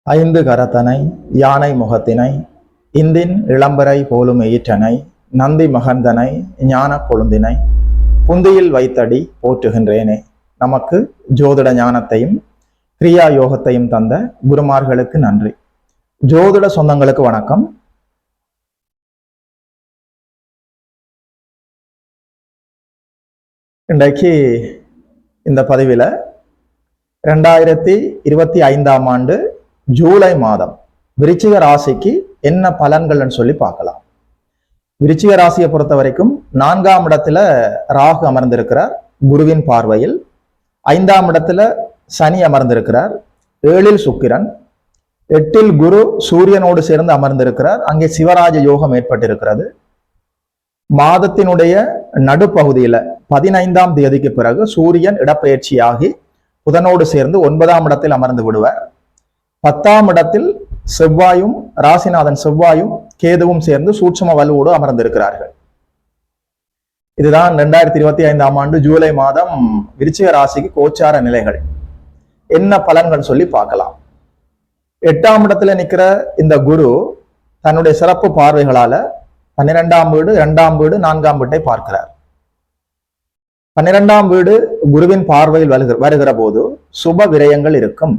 ஐந்து கரத்தனை யானை முகத்தினை இந்தின் இளம்பரை போலும் ஈற்றனை நந்தி மகந்தனை ஞான கொழுந்தினை புந்தியில் வைத்தடி போற்றுகின்றேனே. நமக்கு ஜோதிட ஞானத்தையும் கிரியா யோகத்தையும் தந்த குருமார்களுக்கு நன்றி. ஜோதிட சொந்தங்களுக்கு வணக்கம். இன்றைக்கு இந்த பதிவில் 2025ஆம் ஆண்டு ஜூலை மாதம் விருச்சிக ராசிக்கு என்ன பலன்கள்னு சொல்லி பார்க்கலாம். விருச்சிக ராசியை பொறுத்த வரைக்கும் 4ஆம் இடத்துல ராகு அமர்ந்திருக்கிறார் குருவின் பார்வையில். 5ஆம் இடத்துல சனி அமர்ந்திருக்கிறார். 7இல் சுக்கிரன். 8இல் குரு சூரியனோடு சேர்ந்து அமர்ந்திருக்கிறார். அங்கே சிவராஜ யோகம் ஏற்பட்டிருக்கிறது. மாதத்தினுடைய நடுப்பகுதியில 15ஆம் தேதிக்கு பிறகு சூரியன் இடப்பெயர்ச்சியாகி புதனோடு சேர்ந்து 9ஆம் இடத்தில் அமர்ந்து விடுவார். 10ஆம் இடத்தில் செவ்வாயும் ராசிநாதன் செவ்வாயும் கேதுவும் சேர்ந்து சூட்சும வலுவோடு அமர்ந்திருக்கிறார்கள். இதுதான் 2025ஆம் ஆண்டு ஜூலை மாதம் விருச்சிக ராசிக்கு கோச்சார நிலைகள். என்ன பலன்கள் சொல்லி பார்க்கலாம். 8ஆம் இடத்துல நிற்கிற இந்த குரு தன்னுடைய சிறப்பு பார்வைகளால 12ஆம் வீடு, 2ஆம் வீடு, 4ஆம் வீட்டை பார்க்கிறார். 12ஆம் வீடு குருவின் பார்வையில் வருகிற போது சுப விரயங்கள் இருக்கும்.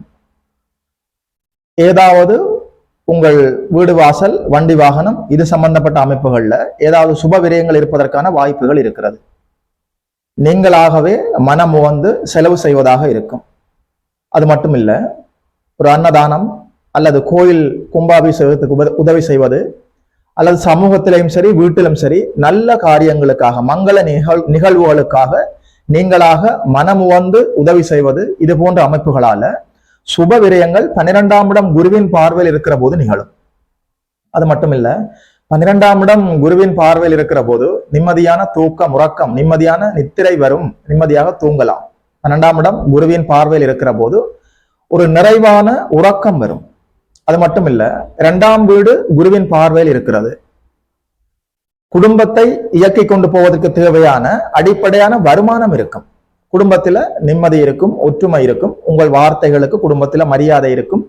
ஏதாவது உங்கள் வீடு வாசல், வண்டி வாகனம் இது சம்பந்தப்பட்ட அமைப்புகள்ல ஏதாவது சுப விரயங்கள் இருப்பதற்கான வாய்ப்புகள் இருக்கிறது. நீங்களாகவே மனம் வந்து செலவு செய்வதாக இருக்கும். அது மட்டும் இல்ல, ஒரு அன்னதானம் அல்லது கோயில் கும்பாபிஷேகத்துக்கு உதவி செய்வது அல்லது சமூகத்திலையும் சரி வீட்டிலும் சரி நல்ல காரியங்களுக்காக மங்கள நிகழ்வுகளுக்காக நீங்களாக மனம் வந்து உதவி செய்வது இது போன்ற அமைப்புகளால சுப விரயங்கள் 12ஆம் இடம் குருவின் பார்வையில் இருக்கிற போது நிகழும். அது மட்டும் இல்ல, 12ஆம் இடம் குருவின் பார்வையில் இருக்கிற போது நிம்மதியான தூக்கம், உறக்கம், நிம்மதியான நித்திரை வரும், நிம்மதியாக தூங்கலாம். 12ஆம் இடம் குருவின் பார்வையில் இருக்கிற போது ஒரு நிறைவான உறக்கம் வரும். அது மட்டும் இல்ல, 2ஆம் வீடு குருவின் பார்வையில் இருக்கிறது. குடும்பத்தை இயக்கி கொண்டு போவதற்கு தேவையான அடிப்படையான வருமானம் இருக்கும். குடும்பத்துல நிம்மதி இருக்கும், ஒற்றுமை இருக்கும், உங்கள் வார்த்தைகளுக்கு குடும்பத்துல மரியாதை இருக்கும்,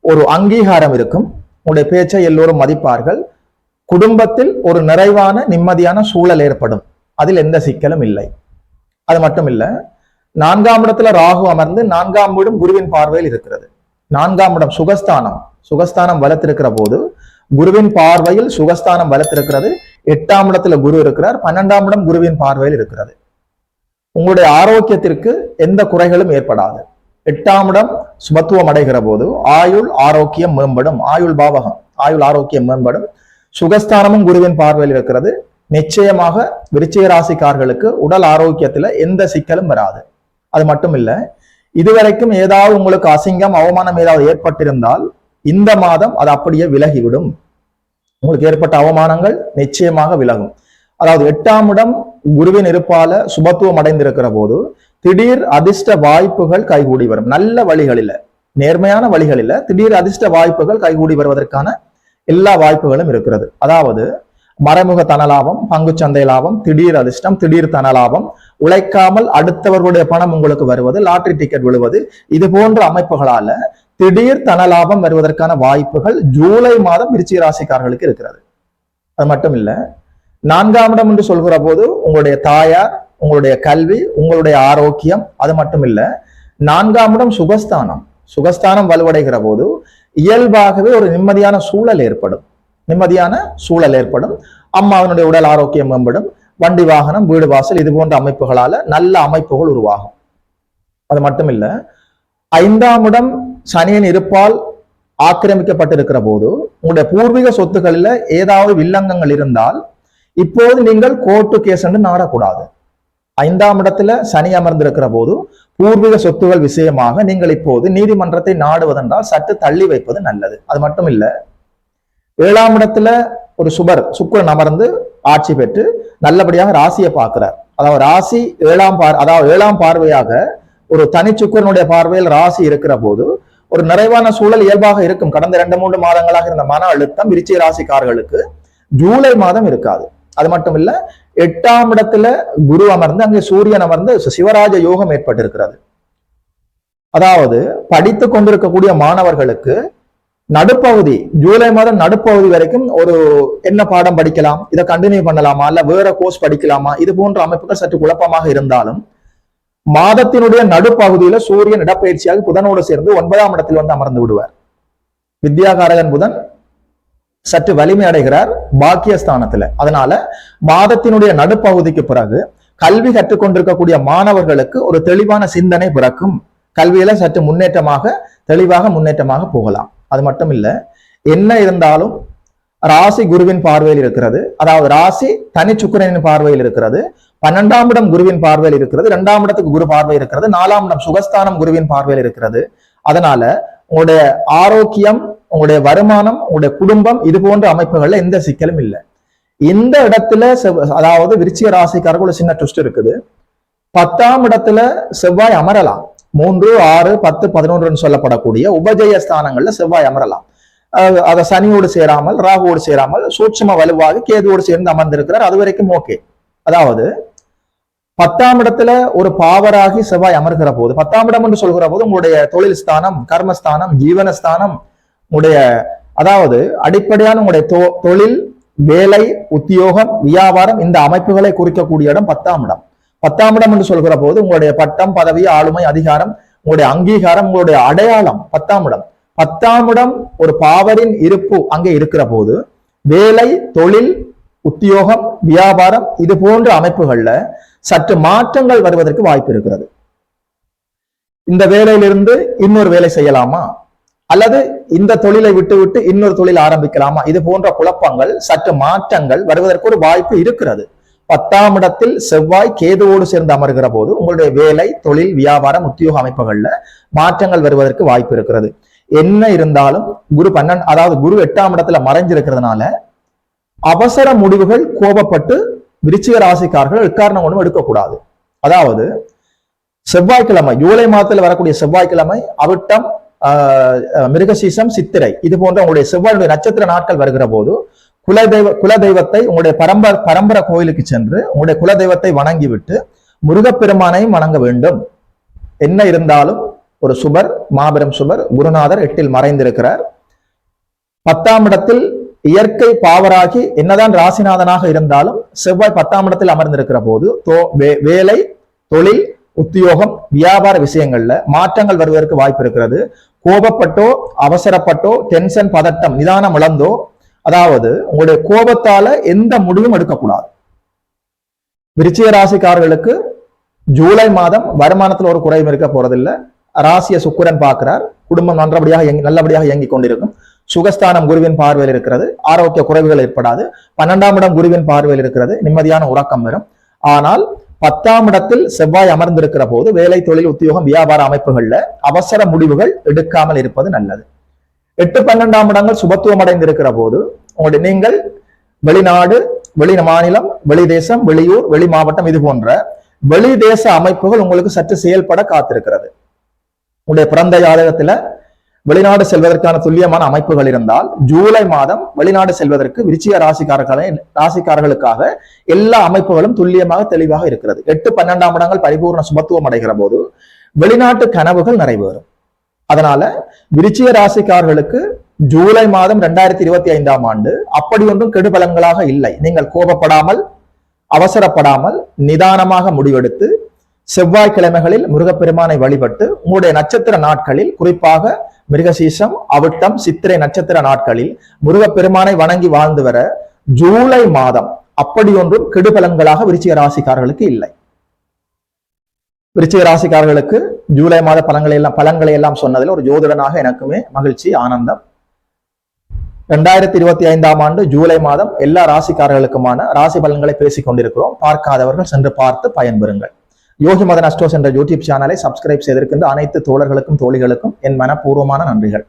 ஒரு அங்கீகாரம் இருக்கும், உங்களுடைய பேச்சை எல்லோரும் மதிப்பார்கள். குடும்பத்தில் ஒரு நிறைவான நிம்மதியான சூழல் ஏற்படும். அதில் எந்த சிக்கலும் இல்லை. அது மட்டும் இல்ல, 4ஆம் இடத்துல ராகு அமர்ந்து 4ஆம் வீடும் குருவின் பார்வையில் இருக்கிறது. 4ஆம் இடம் சுகஸ்தானம் வளர்த்திருக்கிற போது குருவின் பார்வையில் சுகஸ்தானம் வளர்த்திருக்கிறது. 8ஆம் இடத்துல குரு இருக்கிறார். 12ஆம் இடம் குருவின் பார்வையில் இருக்கிறது. உங்களுடைய ஆரோக்கியத்திற்கு எந்த குறைகளும் ஏற்படாது. 8ஆம் இடம் சுபத்துவம் அடைகிற போது ஆயுள் ஆரோக்கியம் மேம்படும். ஆயுள் பாவகம், ஆயுள் ஆரோக்கியம் மேம்படும். சுகஸ்தானமும் குருவின் பார்வையில் இருக்கிறது. நிச்சயமாக விருச்சிக ராசிக்காரர்களுக்கு உடல் ஆரோக்கியத்துல எந்த சிக்கலும் வராது. அது மட்டும் இல்ல, இதுவரைக்கும் ஏதாவது உங்களுக்கு அசிங்கம், அவமானம் ஏதாவது ஏற்பட்டிருந்தால் இந்த மாதம் அது அப்படியே விலகிவிடும். உங்களுக்கு ஏற்பட்ட அவமானங்கள் நிச்சயமாக விலகும். அதாவது 8ஆம் இடம் குருவின் இருப்பால சுபத்துவம் அடைந்திருக்கிற போது திடீர் அதிர்ஷ்ட வாய்ப்புகள் கைகூடி வரும். நல்ல வழிகளில, நேர்மையான வழிகளில திடீர் அதிர்ஷ்ட வாய்ப்புகள் கைகூடி வருவதற்கான எல்லா வாய்ப்புகளும் இருக்கிறது. அதாவது மறைமுக தனலாபம், பங்குச்சந்தை லாபம், திடீர் அதிர்ஷ்டம், திடீர் தனலாபம், உழைக்காமல் அடுத்தவர்களுடைய பணம் உங்களுக்கு வருவது, லாட்டரி டிக்கெட் விழுவது, இது போன்ற அமைப்புகளால திடீர் தனலாபம் வருவதற்கான வாய்ப்புகள் ஜூலை மாதம் விருச்சிக ராசிக்காரர்களுக்கு இருக்கிறது. அது மட்டும் இல்ல, 4ஆம் இடம் என்று சொல்கிற போது உங்களுடைய தாயார், உங்களுடைய கல்வி, உங்களுடைய ஆரோக்கியம். அது மட்டும் இல்ல, 4ஆம் இடம் சுகஸ்தானம் வலுவடைகிற போது இயல்பாகவே ஒரு நிம்மதியான சூழல் ஏற்படும். அம்மாவினுடைய உடல் ஆரோக்கியம் மேம்படும். வண்டி வாகனம், வீடு வாசல் இது போன்ற அமைப்புகளால நல்ல அமைப்புகள் உருவாகும். அது மட்டும் இல்ல, 5ஆம் இடம் சனியின் இருப்பால் ஆக்கிரமிக்கப்பட்டிருக்கிற போது உங்களுடைய பூர்வீக சொத்துக்களில் ஏதாவது வில்லங்கங்கள் இருந்தால் இப்போது நீங்கள் கோர்ட்டு கேஸ் என்று நாடக்கூடாது. 5ஆம் இடத்துல சனி அமர்ந்திருக்கிற போது பூர்வீக சொத்துகள் விஷயமாக நீங்கள் இப்போது நீதிமன்றத்தை நாடுவதென்றால் சற்று தள்ளி வைப்பது நல்லது. அது மட்டும் இல்ல, 7ஆம் இடத்துல ஒரு சுக்கிரன் அமர்ந்து ஆட்சி பெற்று நல்லபடியாக ராசியை பார்க்கிறார். அதாவது ராசி 7ஆம் பார்வையாக ஒரு தனி சுக்கிரனுடைய பார்வையில் ராசி இருக்கிற போது ஒரு நிறைவான சூழல் இயல்பாக இருக்கும். கடந்த 2-3 மாதங்களாக இருந்த மன அழுத்தம் விருச்சிக ராசிக்காரர்களுக்கு ஜூலை மாதம் இருக்காது. அது மட்டும் இல்ல, 8ஆம் இடத்துல குரு அமர்ந்து அங்கே சூரியன் அமர்ந்து சிவராஜ யோகம் ஏற்பட்டிருக்கிறது. அதாவது படித்துக் கொண்டிருக்கக்கூடிய மாணவர்களுக்கு நடுப்பகுதி ஜூலை மாதம் நடுப்பகுதி வரைக்கும் ஒரு என்ன பாடம் படிக்கலாம், இதை கண்டினியூ பண்ணலாமா, இல்ல வேற கோர்ஸ் படிக்கலாமா, இது போன்ற அமைப்புகள் சற்று குழப்பமாக இருந்தாலும் மாதத்தினுடைய நடுப்பகுதியில சூரியன் இடப்பெயர்ச்சியாக புதனோடு சேர்ந்து 9ஆம் இடத்தில் வந்து அமர்ந்து விடுவார். வித்யாகாரகன் புதன் சற்று வலிமை அடைகிறார் பாக்கியஸ்தானத்துல. அதனால மாதத்தினுடைய நடுப்பகுதிக்கு பிறகு கல்வி கற்றுக்கொண்டிருக்கக்கூடிய மாணவர்களுக்கு ஒரு தெளிவான சிந்தனை பிறக்கும். கல்வியில சற்று தெளிவாக முன்னேற்றமாக போகலாம். அது மட்டும் இல்ல, என்ன இருந்தாலும் ராசி குருவின் பார்வையில் இருக்கிறது, அதாவது ராசி தனி சுக்கிரனின் பார்வையில் இருக்கிறது, 12ஆம் இடம் குருவின் பார்வையில் இருக்கிறது, 2ஆம் இடத்துக்கு குரு பார்வை இருக்கிறது, 4ஆம் இடம் சுகஸ்தானம் குருவின் பார்வையில் இருக்கிறது. அதனால உங்களுடைய ஆரோக்கியம், உங்களுடைய வருமானம், உங்களுடைய குடும்பம், இது போன்ற அமைப்புகள்ல எந்த சிக்கலும் இல்லை. இந்த இடத்துல அதாவது விருச்சிக ராசிக்காரர்கள் ஒரு சின்ன ட்விஸ்ட் இருக்குது. 10ஆம் இடத்துல செவ்வாய் அமரலாம். 3, 6, 10, 11 சொல்லப்படக்கூடிய உபஜய ஸ்தானங்கள்ல செவ்வாய் அமரலாம். அதை சனியோடு சேராமல், ராகுவோடு சேராமல், சூட்சும வலுவாக கேதுவோடு சேர்ந்து அமர்ந்திருக்கிறார். அது வரைக்கும் ஓகே. அதாவது 10ஆம் இடத்துல ஒரு பாவராகி செவ்வாய் அமர்கிற போது, 10ஆம் இடம் என்று சொல்கிற போது உங்களுடைய தொழில் ஸ்தானம், கர்மஸ்தானம், ஜீவனஸ்தானம், உங்களுடைய அதாவது அடிப்படையான உங்களுடைய தொழில், வேலை, உத்தியோகம், வியாபாரம், இந்த அமைப்புகளை குறிக்கக்கூடிய இடம் 10ஆம் இடம். 10ஆம் இடம் என்று சொல்கிற போது உங்களுடைய பட்டம், பதவி, ஆளுமை, அதிகாரம், உங்களுடைய அங்கீகாரம், உங்களுடைய அடையாளம் 10ஆம் இடம். 10ஆம் இடம் ஒரு பாவரின் இருப்பு அங்கே இருக்கிற போது வேலை, தொழில், உத்தியோகம், வியாபாரம், இது போன்ற அமைப்புகள்ல சற்று மாற்றங்கள் வருவதற்கு வாய்ப்பு இருக்கிறது. இந்த வேலையிலிருந்து இன்னொரு வேலை செய்யலாமா, அல்லது இந்த தொழிலை விட்டு இன்னொரு தொழில் ஆரம்பிக்கலாமா, இது போன்ற குழப்பங்கள், சற்று மாற்றங்கள் வருவதற்கு ஒரு வாய்ப்பு இருக்கிறது. 10ஆம் இடத்தில் செவ்வாய் கேதுவோடு சேர்ந்து அமர்கிற போது உங்களுடைய வேலை, தொழில், வியாபாரம், உத்தியோக அமைப்புகள்ல மாற்றங்கள் வருவதற்கு வாய்ப்பு இருக்கிறது. என்ன இருந்தாலும் குரு 8ஆம் இடத்துல மறைஞ்சிருக்கிறதுனால அவசர முடிவுகள், கோபப்பட்டு விருச்சிக ராசிக்காரர்கள் எக்காரணம் ஒன்றும் எடுக்கக்கூடாது. அதாவது செவ்வாய்க்கிழமை, ஜூலை மாதத்துல வரக்கூடிய செவ்வாய்க்கிழமை, அவிட்டம், மிருகசீசம், சித்திரை, இது போன்ற உங்களுடைய செவ்வாயுடைய நட்சத்திர நாட்கள் வருகிற போது குலதெய்வத்தை உங்களுடைய பரம்பரை கோயிலுக்கு சென்று உங்களுடைய குலதெய்வத்தை வணங்கிவிட்டு முருகப்பெருமானையும் வணங்க வேண்டும். என்ன இருந்தாலும் ஒரு சுபர், மாபெரும் சுபர் குருநாதர் 8இல் மறைந்திருக்கிறார். 10ஆம் இடத்தில் இயற்கை பாவராகி என்னதான் ராசிநாதனாக இருந்தாலும் செவ்வாய் 10ஆம் இடத்தில் அமர்ந்திருக்கிற போது வேலை, தொழில், உத்தியோகம், வியாபார விஷயங்கள்ல மாற்றங்கள் வருவதற்கு வாய்ப்பு இருக்கிறது. கோபப்பட்டோ, அவசரப்பட்டோ, டென்ஷன், பதட்டம், நிதானம் இழந்தோ, அதாவது உங்களுடைய கோபத்தால எந்த முடிவும் எடுக்கக்கூடாது. விருச்சிக ராசிக்காரர்களுக்கு ஜூலை மாதம் வருமானத்தில் ஒரு குறையும் இருக்க போறதில்லை. ராசிய சுக்கிரன் பார்க்கிறார். குடும்பம் நல்லபடியாக இயங்கிக் கொண்டிருக்கும். சுகஸ்தானம் குருவின் பார்வையில் இருக்கிறது. ஆரோக்கிய குறைவுகள் ஏற்படாது. 12ஆம் இடம் குருவின் பார்வையில் இருக்கிறது. நிம்மதியான உறக்கம் வரும். ஆனால் 10ஆம் இடத்தில் செவ்வாய் அமர்ந்திருக்கிற போது வேலை, தொழில், உத்தியோகம், வியாபார அமைப்புகள்ல அவசர முடிவுகள் எடுக்காமல் இருப்பது நல்லது. 8, 12ஆம் இடங்கள் சுபத்துவம் அடைந்திருக்கிற போது உங்களுடைய நீங்கள் வெளிநாடு, வெளி மாநிலம், வெளி தேசம், வெளியூர், வெளி மாவட்டம், இது போன்ற வெளி தேச அமைப்புகள் உங்களுக்கு சற்று செயல்பட காத்திருக்கிறது. உங்களுடைய பிறந்த ஜாதகத்துல வெளிநாடு செல்வதற்கான துல்லியமான அமைப்புகள் இருந்தால் ஜூலை மாதம் வெளிநாடு செல்வதற்கு விருச்சிக ராசிக்காரர்களுக்காக எல்லா அமைப்புகளும் துல்லியமாக, தெளிவாக இருக்கிறது. 8, 12ஆம் இடங்கள் பரிபூர்ண சுபத்துவம் அடைகிற போது வெளிநாட்டு கனவுகள் நிறைவேறும். அதனால விருச்சிக ராசிக்காரர்களுக்கு ஜூலை மாதம் 2025ஆம் ஆண்டு அப்படி ஒன்றும் கெடுபலன்களாக இல்லை. நீங்கள் கோபப்படாமல், அவசரப்படாமல், நிதானமாக முடிவெடுத்து செவ்வாய்க்கிழமைகளில் முருகப்பெருமானை வழிபட்டு உங்களுடைய நட்சத்திர நாட்களில், குறிப்பாக மிருகசீசம், அவிட்டம், சித்திரை நட்சத்திர நாட்களில் முருகப்பெருமானை வணங்கி வாழ்ந்து வர ஜூலை மாதம் அப்படி ஒன்றும் கெடுபலன்களாக விருச்சிக ராசிக்காரர்களுக்கு இல்லை. விருச்சிக ராசிக்காரர்களுக்கு ஜூலை மாத பலன்களை எல்லாம் சொன்னதில் ஒரு ஜோதிடனாக எனக்குமே மகிழ்ச்சி, ஆனந்தம். 2025ஆம் ஆண்டு ஜூலை மாதம் எல்லா ராசிக்காரர்களுக்குமான ராசி பலன்களை பேசிக் கொண்டிருக்கிறோம். பார்க்காதவர்கள் சென்று பார்த்து பயன்பெறுங்கள். யோகி மதன் அஸ்ட்ரோஸ் என்ற யூடியூப் சேனலை சப்ஸ்கிரைப் செய்திருக்கின்ற அனைத்து தோழர்களுக்கும், தோழிகளுக்கும் என் மனப்பூர்வமான நன்றிகள்.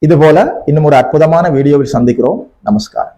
இதுபோல இன்னும் ஒரு அற்புதமான வீடியோவில் சந்திக்கிறோம். நமஸ்காரம்.